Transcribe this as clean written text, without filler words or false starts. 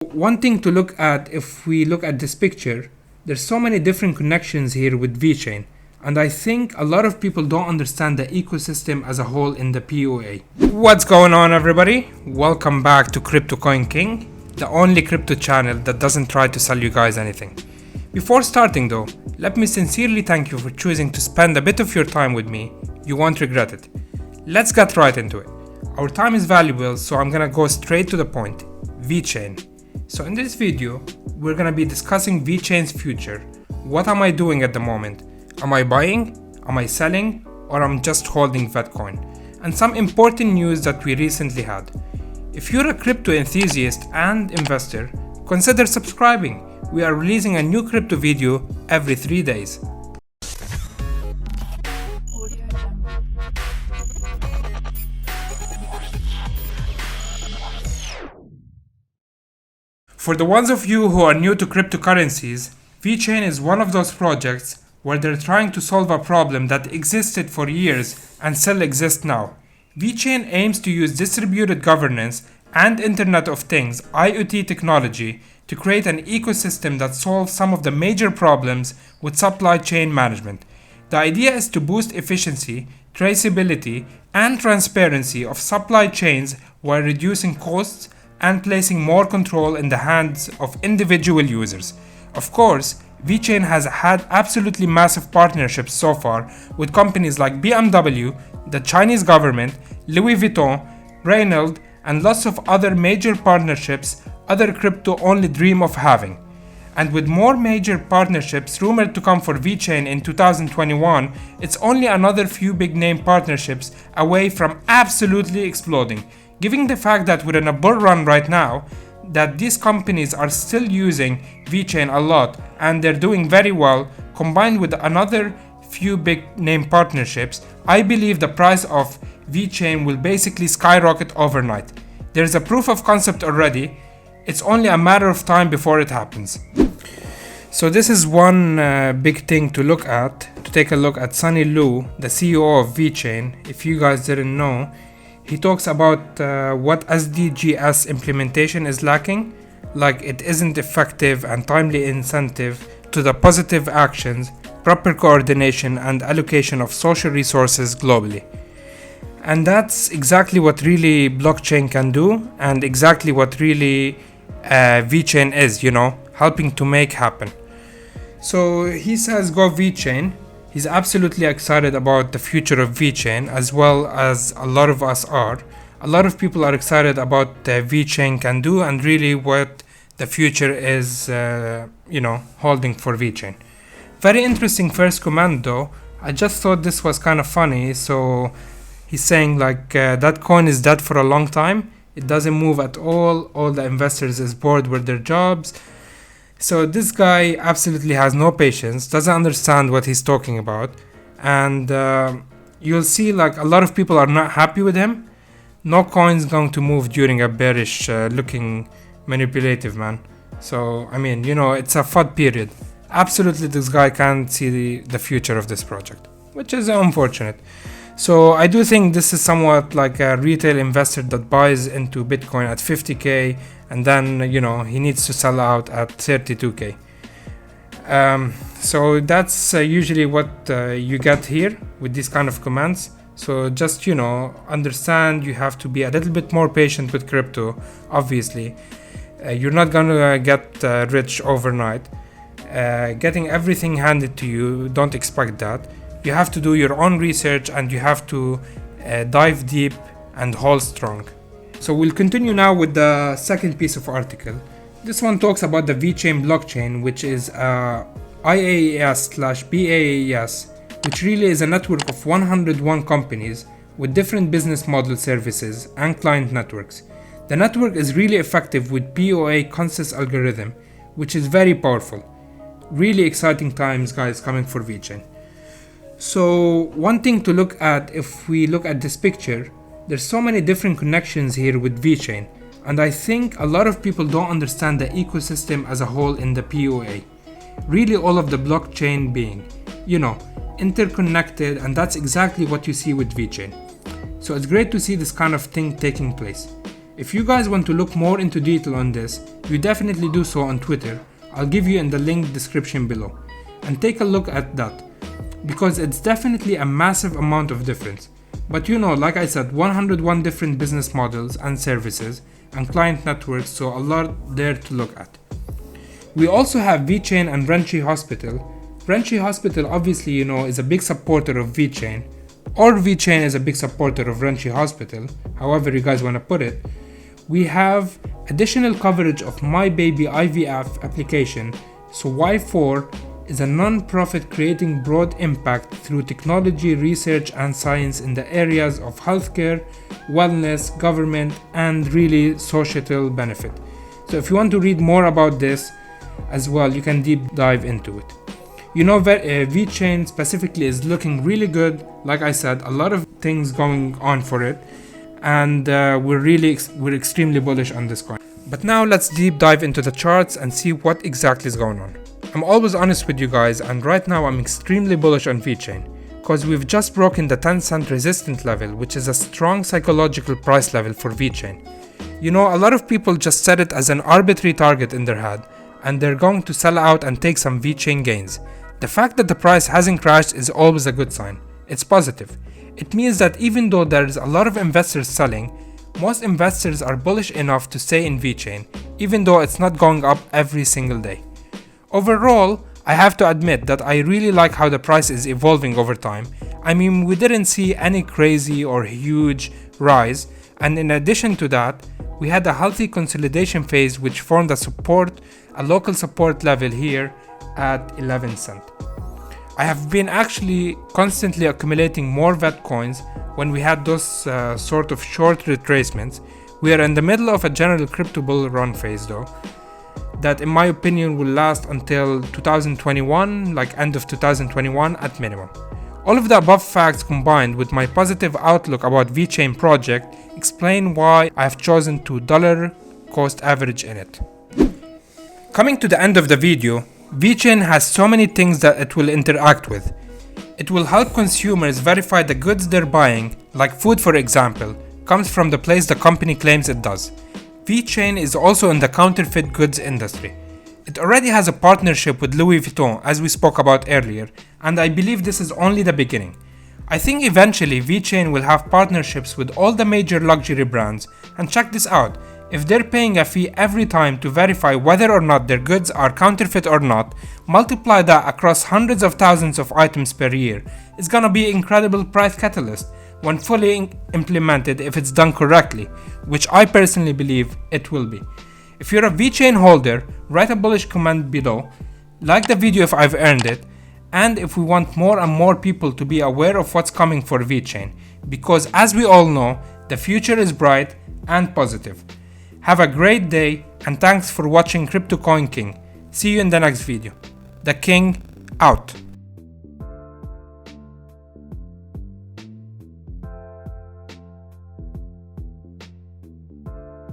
One thing to look at, if we look at this picture, there's so many different connections here with Vechain, and I think a lot of people don't understand the ecosystem as a whole in the POA. What's going on, everybody? Welcome back to CryptoCoinKing, the only crypto channel that doesn't try to sell you guys anything. Before starting though, let me sincerely thank you for choosing to spend a bit of your time with me. You won't regret it. Let's get right into it. Our time is valuable, so I'm gonna go straight to the point. Vechain. So in this video, we're gonna be discussing Vechain's future. What am I doing at the moment? Am I buying? Am I selling? Or I'm just holding Vetcoin? And some important news that we recently had. If you're a crypto enthusiast and investor, consider subscribing. We are releasing a new crypto video every 3 days. For the ones of you who are new to cryptocurrencies, Vechain is one of those projects where they're trying to solve a problem that existed for years and still exists now. Vechain aims to use distributed governance and Internet of Things (IoT) technology to create an ecosystem that solves some of the major problems with supply chain management. The idea is to boost efficiency, traceability, and transparency of supply chains while reducing costs and placing more control in the hands of individual users. Of course, Vechain has had absolutely massive partnerships so far with companies like BMW, the Chinese government, Louis Vuitton, Renault, and lots of other major partnerships other crypto only dream of having. And with more major partnerships rumored to come for Vechain in 2021, it's only another few big name partnerships away from absolutely exploding. Given the fact that we're in a bull run right now, that these companies are still using Vechain a lot and they're doing very well, combined with another few big name partnerships, I believe the price of Vechain will basically skyrocket overnight. There's a proof of concept already, it's only a matter of time before it happens. So this is one big thing to look at, to take a look at Sunny Lu, the CEO of Vechain. If you guys didn't know, he talks about what SDGs implementation is lacking, like it isn't effective and timely incentive to the positive actions, proper coordination and allocation of social resources globally. And that's exactly what really blockchain can do, and exactly what really Vechain is, helping to make happen. So he says go Vechain. He's absolutely excited about the future of Vechain, as well as a lot of us are. A lot of people are excited about Vechain can do and really what the future is, holding for Vechain. Very interesting first comment though. I just thought this was kind of funny. So he's saying that coin is dead for a long time. It doesn't move at all. All the investors is bored with their jobs. So this guy absolutely has no patience, doesn't understand what he's talking about, and you'll see a lot of people are not happy with him. No coin's going to move during a bearish looking manipulative man. So it's a FUD period. Absolutely this guy can't see the future of this project, which is unfortunate. So I do think this is somewhat like a retail investor that buys into Bitcoin at 50k and then he needs to sell out at 32k. So that's usually what you get here with these kind of comments. So just understand you have to be a little bit more patient with crypto. Obviously you're not gonna get rich overnight. Getting everything handed to you, don't expect that. You have to do your own research and you have to dive deep and hold strong. So we'll continue now with the second piece of article. This one talks about the Vechain Blockchain, which is IaaS/BaaS, which really is a network of 101 companies with different business model services and client networks. The network is really effective with POA consensus algorithm, which is very powerful. Really exciting times, guys, coming for Vechain. So one thing to look at, if we look at this picture, there's so many different connections here with Vechain, and I think a lot of people don't understand the ecosystem as a whole in the POA. Really all of the blockchain being, interconnected, and that's exactly what you see with Vechain. So it's great to see this kind of thing taking place. If you guys want to look more into detail on this, you definitely do so on Twitter. I'll give you in the link description below. And take a look at that, because it's definitely a massive amount of difference. But you know, like I said, 101 different business models and services and client networks, so a lot there to look at. We also have Vechain and Vechain Hospital. Vechain Hospital, obviously, you know, is a big supporter of Vechain, or Vechain is a big supporter of Vechain Hospital, however you guys want to put it. We have additional coverage of My Baby IVF application. So Y4 is a non-profit creating broad impact through technology, research and science in the areas of healthcare, wellness, government and really societal benefit. So if you want to read more about this as well, you can deep dive into it. You know, Vechain specifically is looking really good. Like I said, a lot of things going on for it, and we're extremely bullish on this coin. But now let's deep dive into the charts and see what exactly is going on. I'm always honest with you guys, and right now I'm extremely bullish on Vechain, because we've just broken the 10-cent resistance level, which is a strong psychological price level for Vechain. You know, a lot of people just set it as an arbitrary target in their head, and they're going to sell out and take some Vechain gains. The fact that the price hasn't crashed is always a good sign. It's positive. It means that even though there's a lot of investors selling, most investors are bullish enough to stay in Vechain, even though it's not going up every single day. Overall, I have to admit that I really like how the price is evolving over time. I mean, we didn't see any crazy or huge rise, and in addition to that, we had a healthy consolidation phase which formed a local support level here at 11 cents. I have been actually constantly accumulating more VET coins when we had those sort of short retracements. We are in the middle of a general crypto bull run phase though, that in my opinion will last until 2021, like end of 2021 at minimum. All of the above facts combined with my positive outlook about Vechain project explain why I have chosen to dollar cost average in it. Coming to the end of the video, Vechain has so many things that it will interact with. It will help consumers verify the goods they're buying, like food for example, comes from the place the company claims it does. Vechain is also in the counterfeit goods industry. It already has a partnership with Louis Vuitton, as we spoke about earlier, and I believe this is only the beginning. I think eventually Vechain will have partnerships with all the major luxury brands, and check this out. If they're paying a fee every time to verify whether or not their goods are counterfeit or not, multiply that across hundreds of thousands of items per year, it's gonna be an incredible price catalyst when fully implemented if it's done correctly, which I personally believe it will be. If you're a Vechain holder, write a bullish comment below, like the video if I've earned it, and if we want more and more people to be aware of what's coming for Vechain, because as we all know, the future is bright and positive. Have a great day and thanks for watching CryptoCoinKing. See you in the next video. The King out.